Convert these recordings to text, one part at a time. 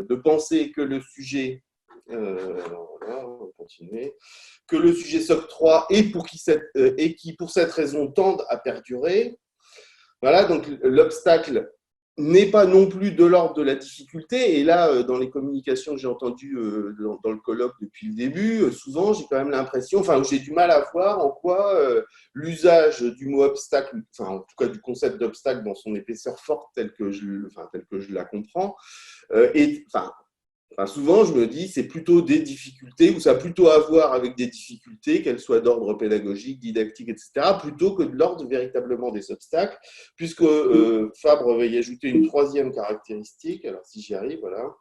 de penser que le sujet, voilà, on va continuer, que le sujet s'octroie et qui, pour cette raison, tendent à perdurer. Voilà, donc l'obstacle n'est pas non plus de l'ordre de la difficulté. Et là, dans les communications que j'ai entendues dans le colloque depuis le début, souvent, j'ai quand même l'impression, enfin, j'ai du mal à voir en quoi l'usage du mot obstacle, enfin, en tout cas du concept d'obstacle dans son épaisseur forte telle que je la comprends, souvent, je me dis, c'est plutôt des difficultés, ou ça a plutôt à voir avec des difficultés, qu'elles soient d'ordre pédagogique, didactique, etc., plutôt que de l'ordre véritablement des obstacles, puisque Fabre va y ajouter une troisième caractéristique, alors si j'y arrive, voilà,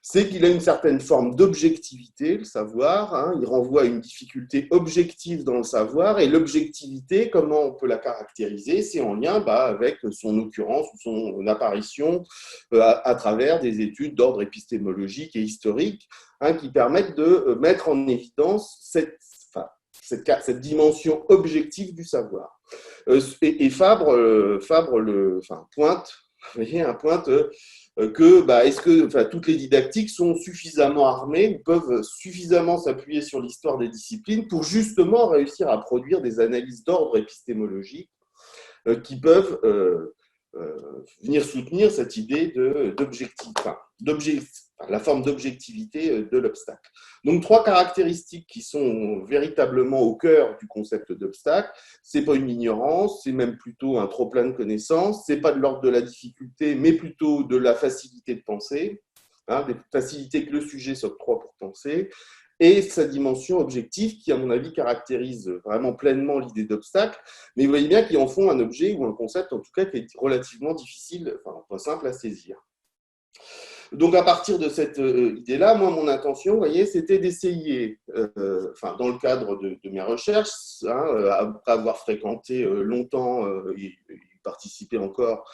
c'est qu'il a une certaine forme d'objectivité, le savoir, hein, il renvoie à une difficulté objective dans le savoir, et l'objectivité, comment on peut la caractériser? C'est en lien avec son occurrence ou son apparition à travers des études d'ordre épistémologique et historique, hein, qui permettent de mettre en évidence cette dimension objective du savoir. Et Fabre pointe, vous voyez, pointe est-ce que toutes les didactiques sont suffisamment armées ou peuvent suffisamment s'appuyer sur l'histoire des disciplines pour justement réussir à produire des analyses d'ordre épistémologique qui peuvent venir soutenir cette idée la forme d'objectivité de l'obstacle. Donc, trois caractéristiques qui sont véritablement au cœur du concept d'obstacle. Ce n'est pas une ignorance, c'est même plutôt un trop-plein de connaissances. Ce n'est pas de l'ordre de la difficulté, mais plutôt de la facilité de penser, hein, des facilités que le sujet s'octroie pour penser, et sa dimension objective qui, à mon avis, caractérise vraiment pleinement l'idée d'obstacle, mais vous voyez bien qu'ils en font un objet ou un concept, en tout cas, qui est relativement difficile, pas simple à saisir. Donc, à partir de cette idée-là, moi, mon intention, vous voyez, c'était d'essayer, dans le cadre de mes recherches, hein, après avoir fréquenté longtemps et participé encore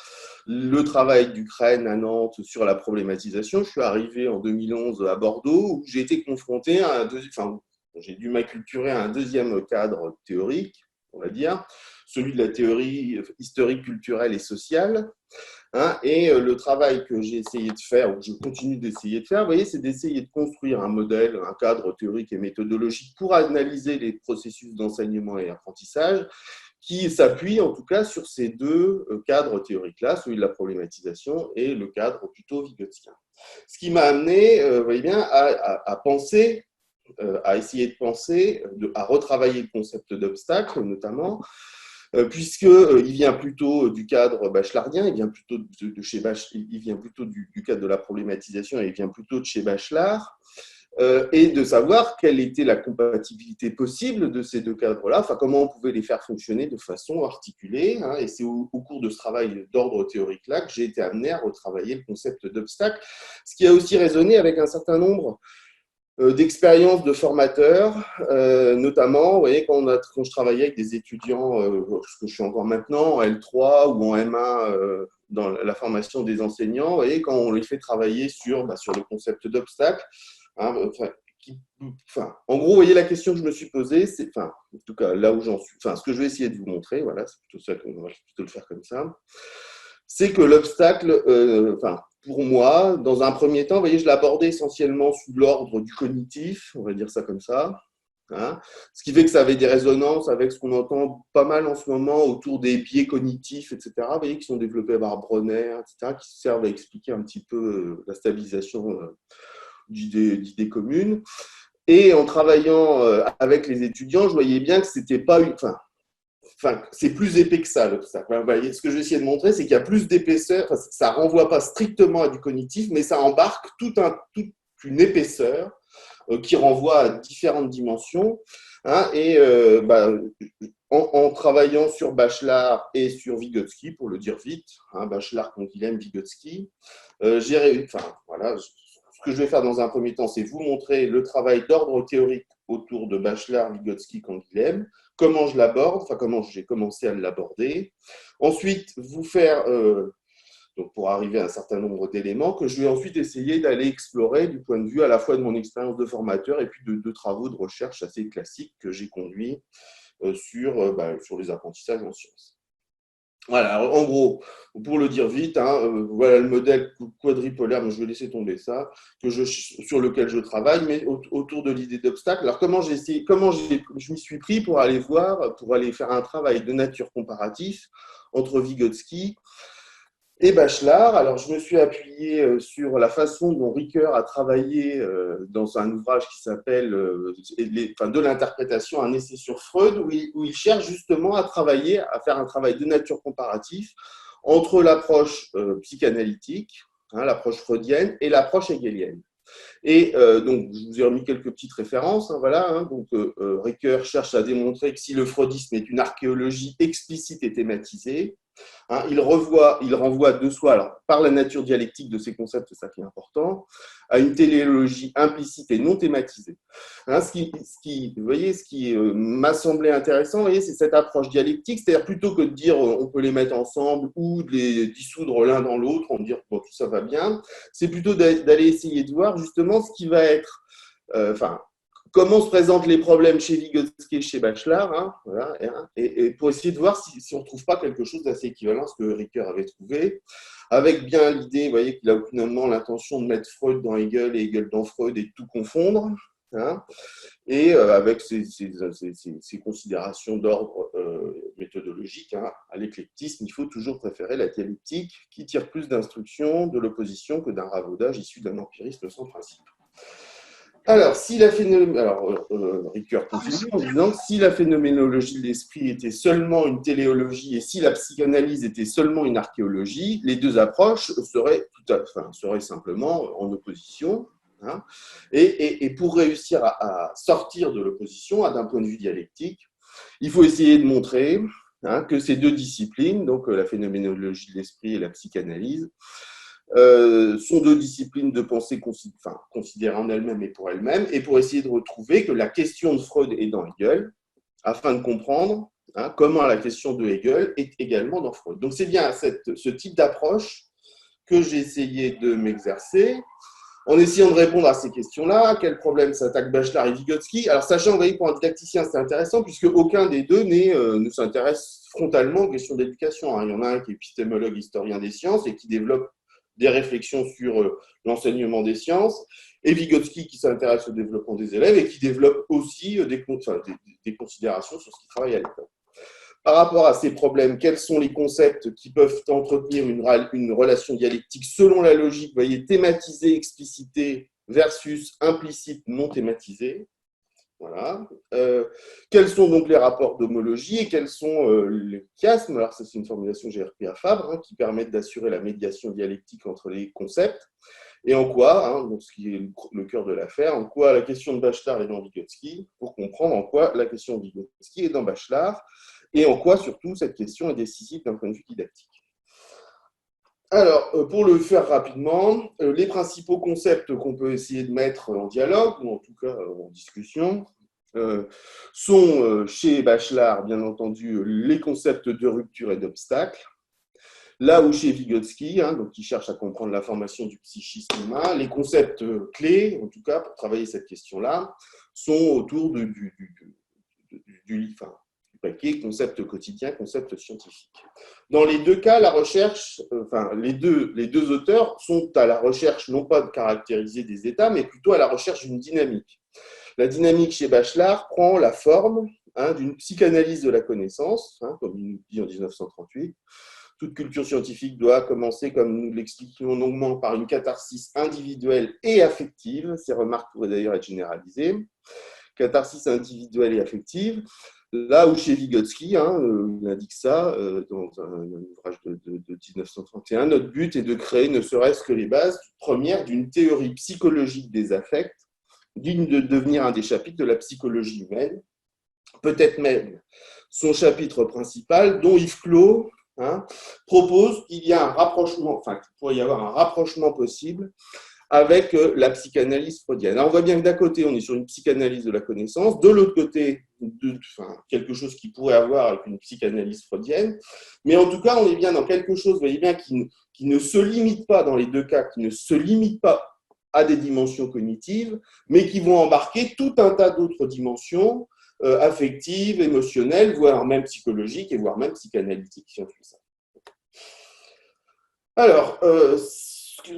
le travail d'Ukraine à Nantes sur la problématisation. Je suis arrivé en 2011 à Bordeaux, où j'ai été confronté à j'ai dû m'acculturer à un deuxième cadre théorique, on va dire, celui de la théorie historique, culturelle et sociale. Hein, et le travail que j'ai essayé de faire, ou que je continue d'essayer de faire, vous voyez, c'est d'essayer de construire un modèle, un cadre théorique et méthodologique pour analyser les processus d'enseignement et d'apprentissage qui s'appuie en tout cas sur ces deux cadres théoriques-là, celui de la problématisation et le cadre plutôt vygotskien. Ce qui m'a amené, vous voyez bien, à penser, à essayer de penser, à retravailler le concept d'obstacle notamment, puisqu'il vient plutôt du cadre bachelardien, il vient plutôt il vient plutôt du cadre de la problématisation et il vient plutôt de chez Bachelard, et de savoir quelle était la compatibilité possible de ces deux cadres-là, comment on pouvait les faire fonctionner de façon articulée, hein, et c'est au cours de ce travail d'ordre théorique-là que j'ai été amené à retravailler le concept d'obstacle, ce qui a aussi résonné avec un certain nombre d'expériences de formateurs, notamment, vous voyez, quand je travaillais avec des étudiants, ce que je suis encore maintenant, en L3 ou en M1, dans la formation des enseignants, vous voyez, quand on les fait travailler sur le concept d'obstacle, hein, en gros, vous voyez, la question que je me suis posée, c'est, en tout cas, là où j'en suis, ce que je vais essayer de vous montrer, voilà, c'est plutôt ça qu'on va plutôt le faire comme ça, c'est que l'obstacle, pour moi, dans un premier temps, vous voyez, je l'abordais essentiellement sous l'ordre du cognitif, on va dire ça comme ça, hein, ce qui fait que ça avait des résonances avec ce qu'on entend pas mal en ce moment autour des biais cognitifs, etc., vous voyez, qui sont développés par Bronner, etc., qui servent à expliquer un petit peu la stabilisation d'idées communes. Et en travaillant avec les étudiants, je voyais bien que c'était pas c'est plus épais que ça, l'obstacle. Ce que je vais essayer de montrer, c'est qu'il y a plus d'épaisseur. Ça ne renvoie pas strictement à du cognitif, mais ça embarque toute une épaisseur qui renvoie à différentes dimensions. Hein, et en travaillant sur Bachelard et sur Vygotsky, pour le dire vite, hein, Bachelard, Canguilhem, Vygotsky, ce que je vais faire dans un premier temps, c'est vous montrer le travail d'ordre théorique autour de Bachelard, Vygotsky, Canguilhem, comment je l'aborde, comment j'ai commencé à l'aborder. Ensuite, vous faire, donc pour arriver à un certain nombre d'éléments, que je vais ensuite essayer d'aller explorer du point de vue à la fois de mon expérience de formateur et puis de travaux de recherche assez classiques que j'ai conduits sur les apprentissages en sciences. Voilà, en gros, pour le dire vite, hein, voilà le modèle quadripolaire, mais je vais laisser tomber ça, sur lequel je travaille, mais autour de l'idée d'obstacle. Alors, je m'y suis pris pour aller voir, pour aller faire un travail de nature comparatif entre Vygotsky et Bachelard. Alors, je me suis appuyé sur la façon dont Ricoeur a travaillé dans un ouvrage qui s'appelle de l'interprétation, un essai sur Freud, où il cherche justement à travailler, à faire un travail de nature comparatif entre l'approche psychanalytique, hein, l'approche freudienne, et l'approche hegelienne. Et donc, je vous ai remis quelques petites références. Hein, voilà, hein, donc, Ricoeur cherche à démontrer que si le freudisme est une archéologie explicite et thématisée, hein, il renvoie de soi, alors, par la nature dialectique de ces concepts, c'est ça qui est important, à une téléologie implicite et non thématisée. Hein, vous voyez, ce qui m'a semblé intéressant, vous voyez, c'est cette approche dialectique, c'est-à-dire plutôt que de dire on peut les mettre ensemble ou de les dissoudre l'un dans l'autre, on dire bon, tout ça va bien, c'est plutôt d'aller essayer de voir justement ce qui va être, comment se présentent les problèmes chez Vygotsky et chez Bachelard, hein, voilà, et pour essayer de voir si on ne trouve pas quelque chose d'assez équivalent à ce que Ricoeur avait trouvé, avec bien l'idée, vous voyez, qu'il a aucunement l'intention de mettre Freud dans Hegel et Hegel dans Freud et de tout confondre, hein, et avec ces considérations d'ordre méthodologique, hein, à l'éclectisme, il faut toujours préférer la dialectique qui tire plus d'instructions de l'opposition que d'un ravaudage issu d'un empirisme sans principe. Alors, Ricoeur continue en disant que si la phénoménologie de l'esprit était seulement une téléologie et si la psychanalyse était seulement une archéologie, les deux approches seraient simplement en opposition. Hein, et pour réussir à sortir de l'opposition, d'un point de vue dialectique, il faut essayer de montrer que ces deux disciplines, donc la phénoménologie de l'esprit et la psychanalyse, sont deux disciplines de pensée considérées en elles-mêmes et pour essayer de retrouver que la question de Freud est dans Hegel, afin de comprendre comment la question de Hegel est également dans Freud. Donc c'est bien ce type d'approche que j'ai essayé de m'exercer, en essayant de répondre à ces questions-là. À quel problème s'attaquent Bachelard et Vygotsky? Alors, sachant, vous voyez, pour un didacticien, c'est intéressant, puisque aucun des deux ne s'intéresse frontalement aux questions d'éducation. Hein. Il y en a un qui est épistémologue, historien des sciences, et qui développe des réflexions sur l'enseignement des sciences, et Vygotsky qui s'intéresse au développement des élèves et qui développe aussi des considérations sur ce qu'il travaille à l'école. Par rapport à ces problèmes, quels sont les concepts qui peuvent entretenir une relation dialectique selon la logique, vous voyez, thématisée, explicitée versus implicite, non thématisée. Voilà. Quels sont donc les rapports d'homologie et quels sont les chiasmes? Alors, ça, c'est une formulation que j'ai repris à Fabre, qui permettent d'assurer la médiation dialectique entre les concepts. Et en quoi, donc ce qui est le cœur de l'affaire, en quoi la question de Bachelard est dans Vygotsky, pour comprendre en quoi la question de Vygotsky est dans Bachelard, et en quoi, surtout, cette question est décisive d'un point de vue didactique. Alors, pour le faire rapidement, les principaux concepts qu'on peut essayer de mettre en dialogue, ou en tout cas en discussion, sont chez Bachelard, bien entendu, les concepts de rupture et d'obstacle. Là où chez Vygotsky, donc qui cherche à comprendre la formation du psychisme humain, les concepts clés, en tout cas pour travailler cette question-là, sont autour du paquet concept quotidien, concept scientifique. Dans les deux cas, la recherche, les deux auteurs sont à la recherche non pas de caractériser des états, mais plutôt à la recherche d'une dynamique. La dynamique chez Bachelard prend la forme d'une psychanalyse de la connaissance, comme il nous dit en 1938. Toute culture scientifique doit commencer, comme nous l'expliquions longuement, par une catharsis individuelle et affective. Ces remarques pourraient d'ailleurs être généralisées. Catharsis individuelle et affective. Là où chez Vygotsky, il indique ça dans un ouvrage de 1931, notre but est de créer ne serait-ce que les bases premières d'une théorie psychologique des affects, digne de devenir un des chapitres de la psychologie humaine, peut-être même son chapitre principal, dont Yves Clos propose qu'il y a un rapprochement, qu'il pourrait y avoir un rapprochement possible avec la psychanalyse freudienne. Alors on voit bien que d'un côté, on est sur une psychanalyse de la connaissance, de l'autre côté, quelque chose qui pourrait avoir avec une psychanalyse freudienne, mais en tout cas, on est bien dans quelque chose, vous voyez bien, qui ne se limite pas dans les deux cas, qui ne se limite pas à des dimensions cognitives, mais qui vont embarquer tout un tas d'autres dimensions affectives, émotionnelles, voire même psychologiques, et voire même psychanalytiques, si on fait ça. Alors,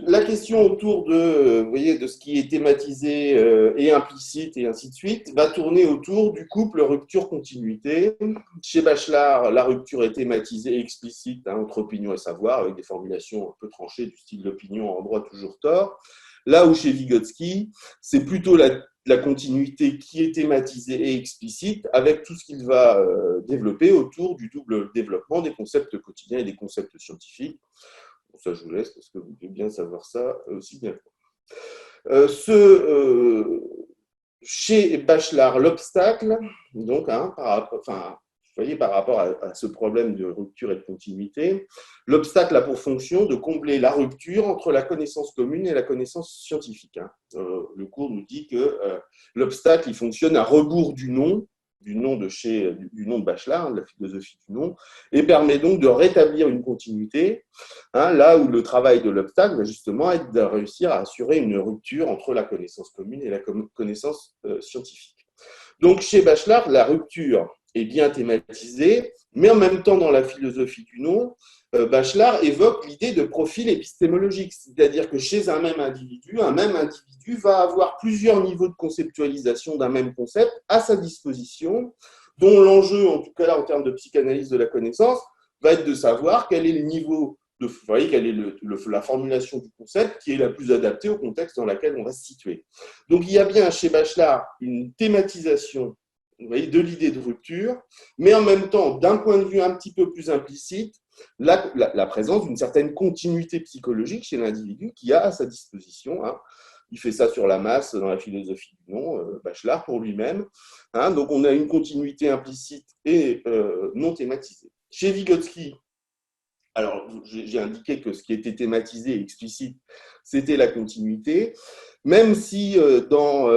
la question autour de, vous voyez, de ce qui est thématisé et implicite et ainsi de suite va tourner autour du couple rupture-continuité. Chez Bachelard, la rupture est thématisée et explicite entre opinion et savoir, avec des formulations un peu tranchées du style l'opinion en droit toujours tort. Là où chez Vygotsky, c'est plutôt la continuité qui est thématisée et explicite, avec tout ce qu'il va développer autour du double développement des concepts quotidiens et des concepts scientifiques. Bon, ça, je vous laisse parce que vous devez bien savoir ça aussi bien. Chez Bachelard, l'obstacle, donc, vous voyez, par rapport à ce problème de rupture et de continuité, l'obstacle a pour fonction de combler la rupture entre la connaissance commune et la connaissance scientifique. Le cours nous dit que l'obstacle, il fonctionne à rebours du nom de Bachelard, de la philosophie du nom, et permet donc de rétablir une continuité, là où le travail de l'obstacle va justement être de réussir à assurer une rupture entre la connaissance commune et la connaissance scientifique. Donc chez Bachelard, la rupture est bien thématisée, mais en même temps dans la philosophie du nom, Bachelard évoque l'idée de profil épistémologique, c'est-à-dire que chez un même individu va avoir plusieurs niveaux de conceptualisation d'un même concept à sa disposition, dont l'enjeu, en tout cas là, en termes de psychanalyse de la connaissance, va être de savoir quel est le niveau, vous voyez, quelle est la formulation du concept qui est la plus adaptée au contexte dans lequel on va se situer. Donc il y a bien chez Bachelard une thématisation, vous voyez, de l'idée de rupture, mais en même temps, d'un point de vue un petit peu plus implicite, la présence d'une certaine continuité psychologique chez l'individu qui a à sa disposition. Il fait ça sur la masse dans la philosophie du nom, Bachelard pour lui-même. Donc on a une continuité implicite et non thématisée. Chez Vygotsky, alors j'ai indiqué que ce qui était thématisé et explicite, c'était la continuité, même si dans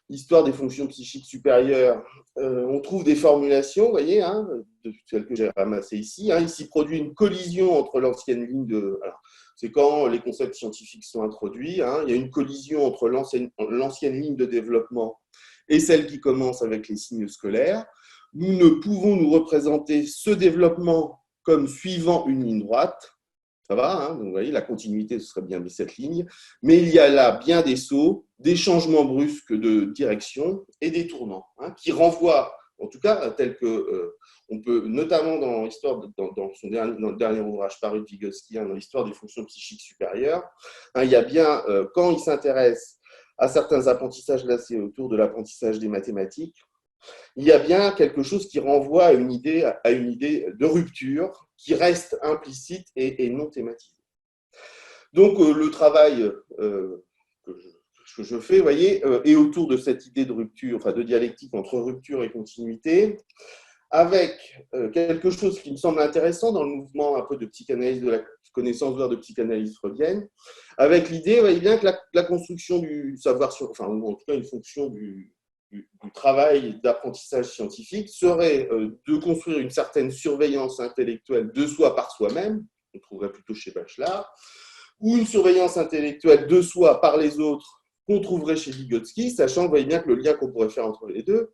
l'histoire des fonctions psychiques supérieures, on trouve des formulations, vous voyez, de celles que j'ai ramassées ici. Il s'y produit une collision entre l'ancienne ligne de... Alors, c'est quand les concepts scientifiques sont introduits. Il y a une collision entre l'ancienne ligne de développement et celle qui commence avec les signes scolaires. Nous ne pouvons nous représenter ce développement comme suivant une ligne droite. Ça va, donc vous voyez, la continuité, ce serait bien cette ligne. Mais il y a là bien des sauts, des changements brusques de direction et des tournants qui renvoient, en tout cas, tel que on peut, notamment dans l'histoire, dans le dernier ouvrage paru de Vygotsky, dans l'histoire des fonctions psychiques supérieures, il y a bien, quand il s'intéresse à certains apprentissages, là c'est autour de l'apprentissage des mathématiques, il y a bien quelque chose qui renvoie à une idée de rupture qui reste implicite et non thématisée. Donc, le travail que je fais, vous voyez, est autour de cette idée de rupture, enfin de dialectique entre rupture et continuité, avec quelque chose qui me semble intéressant dans le mouvement un peu de psychanalyse de la connaissance, voire de psychanalyse freudienne, avec l'idée, vous voyez bien que la construction du savoir, enfin, ou en tout cas une fonction du travail d'apprentissage scientifique serait de construire une certaine surveillance intellectuelle de soi par soi-même, on trouverait plutôt chez Bachelard, ou une surveillance intellectuelle de soi par les autres qu'on trouverait chez Vygotsky, sachant, vous voyez bien que le lien qu'on pourrait faire entre les deux,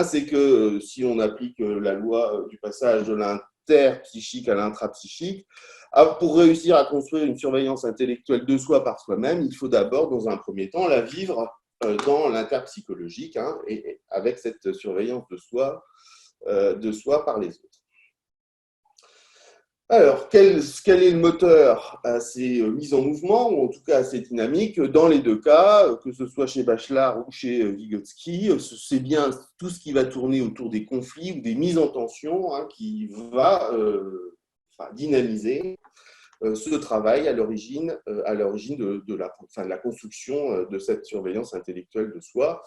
c'est que si on applique la loi du passage de l'interpsychique à l'intrapsychique, pour réussir à construire une surveillance intellectuelle de soi par soi-même, il faut d'abord, dans un premier temps, la vivre dans l'interpsychologique, et avec cette surveillance de soi par les autres. Alors, quel est le moteur à ces mises en mouvement, ou en tout cas à ces dynamiques? Dans les deux cas, que ce soit chez Bachelard ou chez Vygotsky, c'est bien tout ce qui va tourner autour des conflits ou des mises en tension qui va dynamiser ce travail à l'origine de la construction de cette surveillance intellectuelle de soi.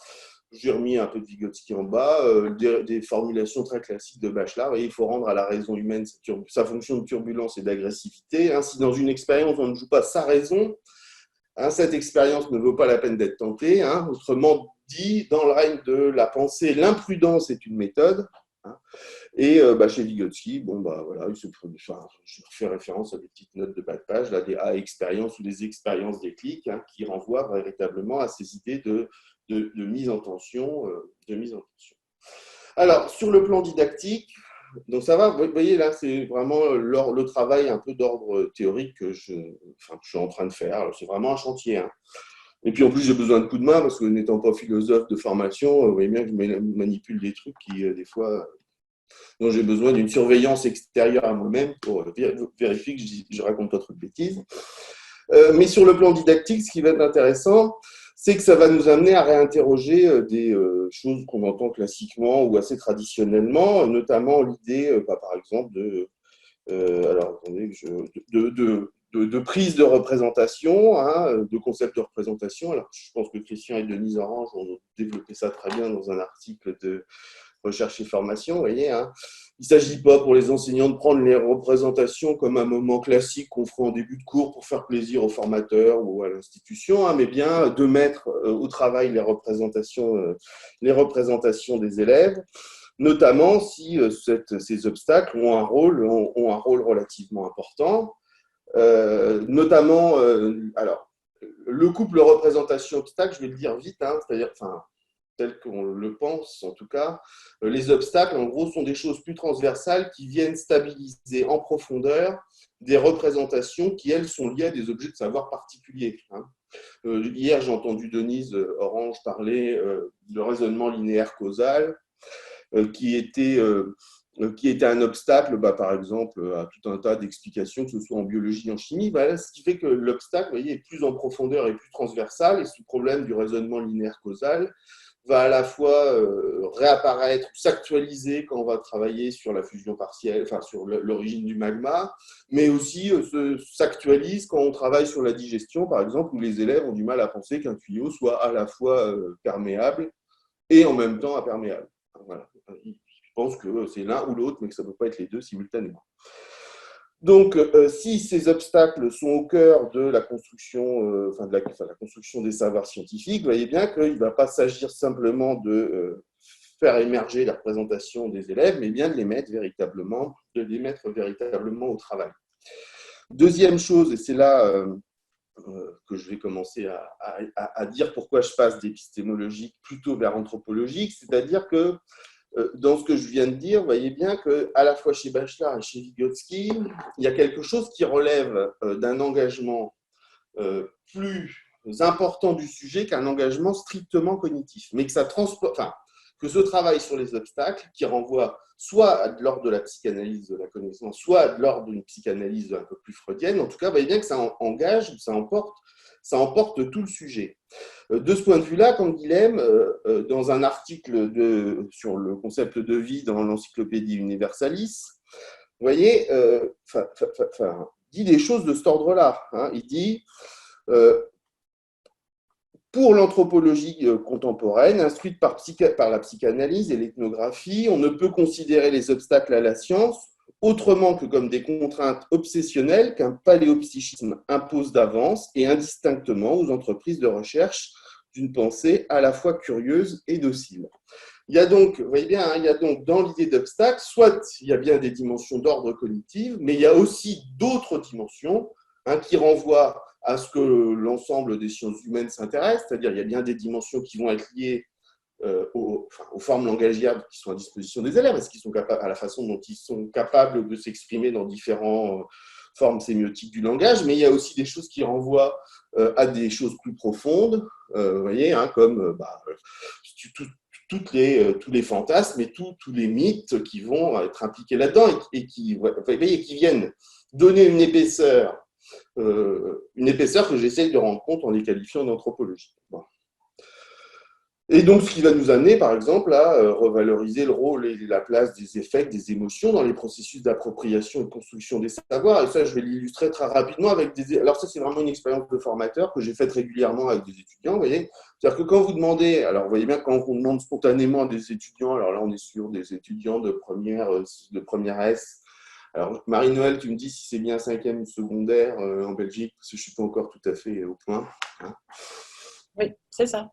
J'ai remis un peu de Vygotsky en bas, des formulations très classiques de Bachelard, et il faut rendre à la raison humaine sa fonction de turbulence et d'agressivité. Si dans une expérience, on ne joue pas sa raison, cette expérience ne vaut pas la peine d'être tentée. Autrement dit, dans le règne de la pensée, l'imprudence est une méthode. Et chez Vygotsky, voilà, je fais référence à des petites notes de bas de page, là, des expériences ou des expériences déclic, qui renvoient véritablement à ces idées de mise en tension. Alors, sur le plan didactique, Donc ça va, vous voyez là, c'est vraiment le travail un peu d'ordre théorique que je suis en train de faire. C'est vraiment un chantier, hein. Et puis en plus, j'ai besoin de coups de main parce que n'étant pas philosophe de formation, vous voyez bien que je manipule des trucs qui, des fois, dont j'ai besoin d'une surveillance extérieure à moi-même pour vérifier que je raconte pas trop de bêtises. Mais sur le plan didactique, ce qui va être intéressant, c'est que ça va nous amener à réinterroger des choses qu'on entend classiquement ou assez traditionnellement, notamment l'idée, par exemple, alors, attendez, de prise de représentation, hein, de concept de représentation. Alors, je pense que Christian et Denise Orange ont développé ça très bien dans un article de recherche et formation, vous voyez, hein. Il ne s'agit pas pour les enseignants de prendre les représentations comme un moment classique qu'on fera en début de cours pour faire plaisir aux formateurs ou à l'institution, hein, mais bien de mettre au travail les représentations des élèves, notamment si ces obstacles ont un rôle relativement important, notamment, alors, le couple représentation-obstacle, je vais le dire vite, hein, c'est-à-dire, enfin, tel qu'on le pense en tout cas, les obstacles, en gros, sont des choses plus transversales qui viennent stabiliser en profondeur des représentations qui, elles, sont liées à des objets de savoir particuliers, hein. Hier, j'ai entendu Denise Orange parler de raisonnement linéaire causal, qui était un obstacle, par exemple, à tout un tas d'explications, que ce soit en biologie, en chimie. Ce qui fait que l'obstacle, vous voyez, est plus en profondeur et plus transversal, et ce problème du raisonnement linéaire causal va à la fois réapparaître, s'actualiser quand on va travailler sur la fusion partielle, enfin sur l'origine du magma, mais aussi s'actualise quand on travaille sur la digestion, par exemple, où les élèves ont du mal à penser qu'un tuyau soit à la fois perméable et en même temps imperméable. Voilà. Ils pensent que c'est l'un ou l'autre, mais que ça ne peut pas être les deux simultanément. Donc, si ces obstacles sont au cœur de la construction, la construction des savoirs scientifiques, vous voyez bien qu'il ne va pas s'agir simplement de faire émerger la représentation des élèves, mais bien de les mettre véritablement au travail. Deuxième chose, et c'est là que je vais commencer à dire pourquoi je passe d'épistémologique plutôt vers anthropologique, c'est-à-dire que dans ce que je viens de dire, vous voyez bien qu'à la fois chez Bachelard et chez Vygotsky, il y a quelque chose qui relève d'un engagement plus important du sujet qu'un engagement strictement cognitif, mais que ça transporte, enfin, que ce travail sur les obstacles, qui renvoie soit à de l'ordre de la psychanalyse de la connaissance, soit à de l'ordre d'une psychanalyse un peu plus freudienne, en tout cas, vous voyez bien que ça engage, ça emporte tout le sujet. De ce point de vue-là, Canguilhem, dans un article sur le concept de vie dans l'Encyclopédie Universalis, vous voyez, dit des choses de cet ordre-là, hein. Il dit pour l'anthropologie contemporaine, instruite par la psychanalyse et l'ethnographie, on ne peut considérer les obstacles à la science autrement que comme des contraintes obsessionnelles qu'un paléopsychisme impose d'avance et indistinctement aux entreprises de recherche d'une pensée à la fois curieuse et docile. Il y a donc, vous voyez bien, hein, il y a donc dans l'idée d'obstacle, soit il y a bien des dimensions d'ordre cognitif, mais il y a aussi d'autres dimensions, hein, qui renvoient à ce que l'ensemble des sciences humaines s'intéresse, c'est-à-dire il y a bien des dimensions qui vont être liées aux formes langagières qui sont à disposition des élèves, à la façon dont ils sont capables de s'exprimer dans différentes formes sémiotiques du langage, mais il y a aussi des choses qui renvoient à des choses plus profondes, vous voyez, hein, comme tous les fantasmes et tous les mythes qui vont être impliqués là-dedans et qui viennent donner une épaisseur que j'essaye de rendre compte en les qualifiant d'anthropologie. Bon. Et donc, ce qui va nous amener, par exemple, à revaloriser le rôle et la place des effets, des émotions dans les processus d'appropriation et de construction des savoirs. Et ça, je vais l'illustrer très rapidement avec des... Alors ça, c'est vraiment une expérience de formateur que j'ai faite régulièrement avec des étudiants, vous voyez. C'est-à-dire que quand vous demandez... Alors, vous voyez bien, quand on demande spontanément à des étudiants, alors là, on est sur des étudiants de première S. Alors, Marie-Noël, tu me dis si c'est bien 5e ou secondaire en Belgique, parce que je ne suis pas encore tout à fait au point. Hein. Oui, c'est ça.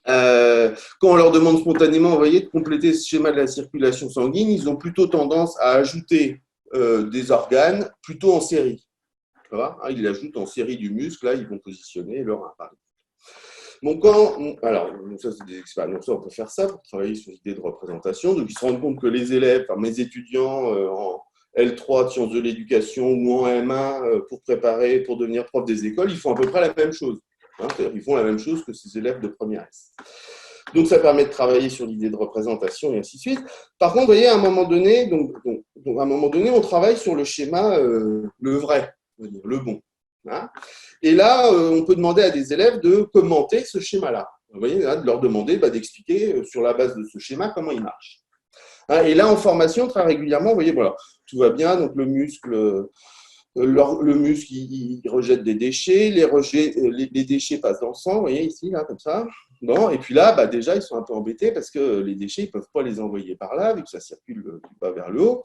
Quand on leur demande spontanément, vous voyez, de compléter ce schéma de la circulation sanguine, ils ont plutôt tendance à ajouter des organes plutôt en série. Ils l'ajoutent en série du muscle, là, ils vont positionner leur appareil. Bon, alors, ça, c'est des expériences. On peut faire ça pour travailler sur l'idée de représentation. Donc, ils se rendent compte que les élèves, enfin, mes étudiants en L3 de sciences de l'éducation ou en M1 pour préparer, pour devenir prof des écoles, ils font à peu près la même chose. Hein, c'est-à-dire qu'ils font la même chose que ces élèves de première S. Donc, ça permet de travailler sur l'idée de représentation et ainsi de suite. Par contre, vous voyez, à un moment donné, à un moment donné, on travaille sur le schéma, le vrai, le bon. Hein. Et là, on peut demander à des élèves de commenter ce schéma-là. Vous voyez, là, de leur demander d'expliquer sur la base de ce schéma comment il marche. Hein, et là, en formation, très régulièrement, vous voyez, voilà, tout va bien, donc le muscle il rejette des déchets, les déchets passent dans le sang, vous voyez ici, là, comme ça. Bon, et puis là, déjà, ils sont un peu embêtés parce que les déchets, ils ne peuvent pas les envoyer par là, vu que ça circule du bas vers le haut.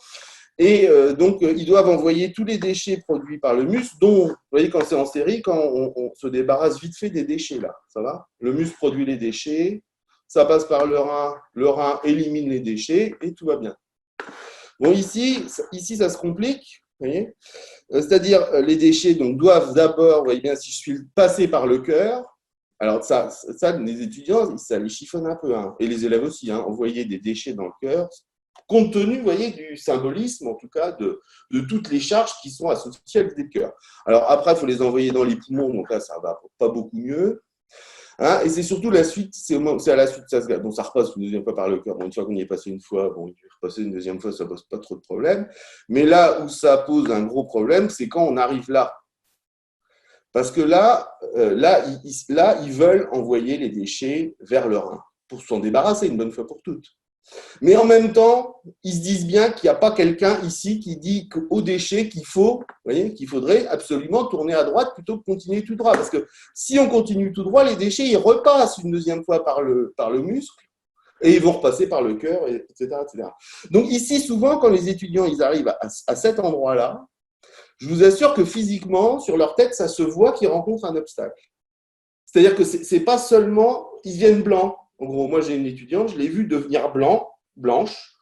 Et donc, ils doivent envoyer tous les déchets produits par le muscle, dont, vous voyez, quand c'est en série, quand on se débarrasse vite fait des déchets, là, ça va? Le muscle produit les déchets, ça passe par le rein élimine les déchets, et tout va bien. Bon, ici ça se complique, vous voyez? C'est-à-dire, les déchets donc, doivent d'abord, vous voyez bien, si je suis passé par le cœur, alors ça, les étudiants, ça les chiffonne un peu, hein, et les élèves aussi, hein, envoyer des déchets dans le cœur, compte tenu, vous voyez, du symbolisme, en tout cas, de toutes les charges qui sont associées avec des cœurs. Alors après, il faut les envoyer dans les poumons, donc là, ça va pas beaucoup mieux. Hein, et c'est surtout la suite, c'est à la suite, ça repasse une deuxième fois par le cœur. Bon, une fois qu'on y est passé une fois, bon, il est repassé une deuxième fois, ça pose pas trop de problème. Mais là où ça pose un gros problème, c'est quand on arrive là. Parce que là, ils veulent envoyer les déchets vers le rein pour s'en débarrasser une bonne fois pour toutes. Mais en même temps, ils se disent bien qu'il n'y a pas quelqu'un ici qui dit qu'aux déchets qu'il faudrait absolument tourner à droite plutôt que continuer tout droit. Parce que si on continue tout droit, les déchets, ils repassent une deuxième fois par le muscle et ils vont repasser par le cœur, etc., etc. Donc ici, souvent, quand les étudiants ils arrivent à cet endroit-là, je vous assure que physiquement, sur leur tête, ça se voit qu'ils rencontrent un obstacle. C'est-à-dire que c'est pas seulement, ils viennent blancs. En gros, moi, j'ai une étudiante, je l'ai vue devenir blanche.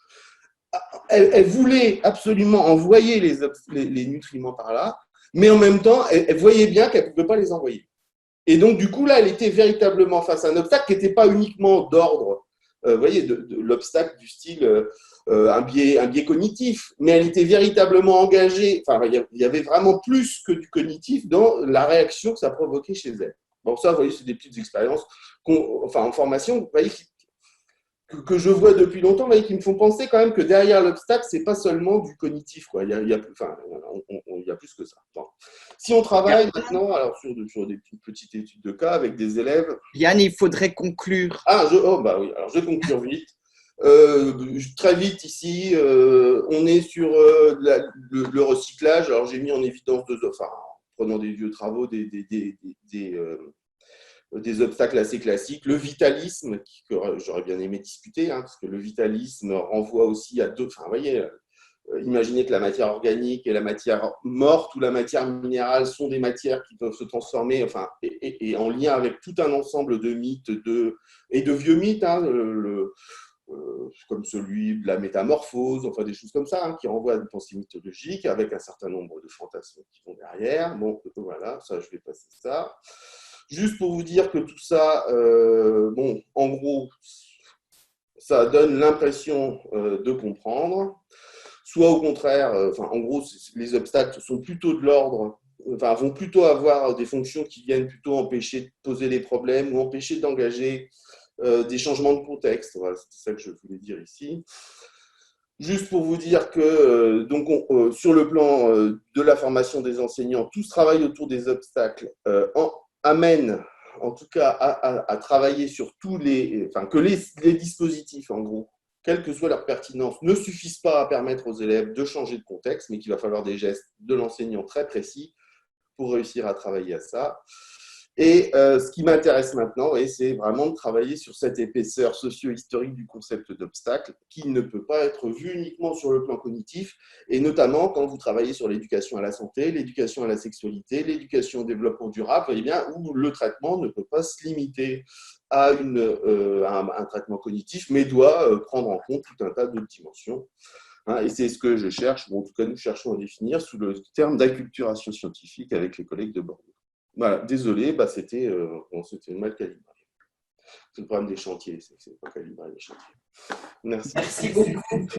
Elle voulait absolument envoyer les nutriments par là, mais en même temps, elle voyait bien qu'elle ne pouvait pas les envoyer. Et donc, du coup, là, elle était véritablement face à un obstacle qui n'était pas uniquement d'ordre, vous voyez, de l'obstacle du style un biais cognitif, mais elle était véritablement engagée, enfin, il y avait vraiment plus que du cognitif dans la réaction que ça provoquait chez elle. Bon, ça, vous voyez, c'est des petites expériences en formation, vous voyez, que je vois depuis longtemps, mais qui me font penser quand même que derrière l'obstacle, c'est pas seulement du cognitif, quoi. Il y a plus que ça. Bon. Si on travaille maintenant alors, sur des petites études de cas avec des élèves. Yann, il faudrait conclure. Bah oui, alors je vais conclure vite. Très vite ici, on est sur le recyclage. Alors j'ai mis en évidence prenant des vieux travaux, des obstacles assez classiques. Le vitalisme, que j'aurais bien aimé discuter, hein, parce que le vitalisme renvoie aussi à deux. Enfin, vous voyez, imaginez que la matière organique et la matière morte ou la matière minérale sont des matières qui peuvent se transformer, et en lien avec tout un ensemble de mythes et de vieux mythes, hein, comme celui de la métamorphose, enfin des choses comme ça, hein, qui renvoient à des pensées mythologiques avec un certain nombre de fantasmes qui vont derrière. Bon, voilà, ça, je vais passer ça. Juste pour vous dire que tout ça, en gros, ça donne l'impression de comprendre. Soit au contraire, en gros, les obstacles sont plutôt de l'ordre, vont plutôt avoir des fonctions qui viennent plutôt empêcher de poser les problèmes ou empêcher d'engager des changements de contexte. Voilà, c'est ça que je voulais dire ici. Juste pour vous dire que sur le plan de la formation des enseignants, tout ce travail autour des obstacles amène en tout cas à travailler sur que les dispositifs, en gros, quelle que soit leur pertinence, ne suffisent pas à permettre aux élèves de changer de contexte, mais qu'il va falloir des gestes de l'enseignant très précis pour réussir à travailler à ça. Et ce qui m'intéresse maintenant, c'est vraiment de travailler sur cette épaisseur socio-historique du concept d'obstacle qui ne peut pas être vu uniquement sur le plan cognitif, et notamment quand vous travaillez sur l'éducation à la santé, l'éducation à la sexualité, l'éducation au développement durable, vous voyez bien, où le traitement ne peut pas se limiter à un traitement cognitif, mais doit prendre en compte tout un tas d'autres dimensions. Et c'est ce que je cherche, en tout cas nous cherchons à définir sous le terme d'acculturation scientifique avec les collègues de Bordeaux. Voilà, désolé, c'était mal calibré. C'est le problème des chantiers, c'est pas calibré les chantiers. Merci. Merci beaucoup.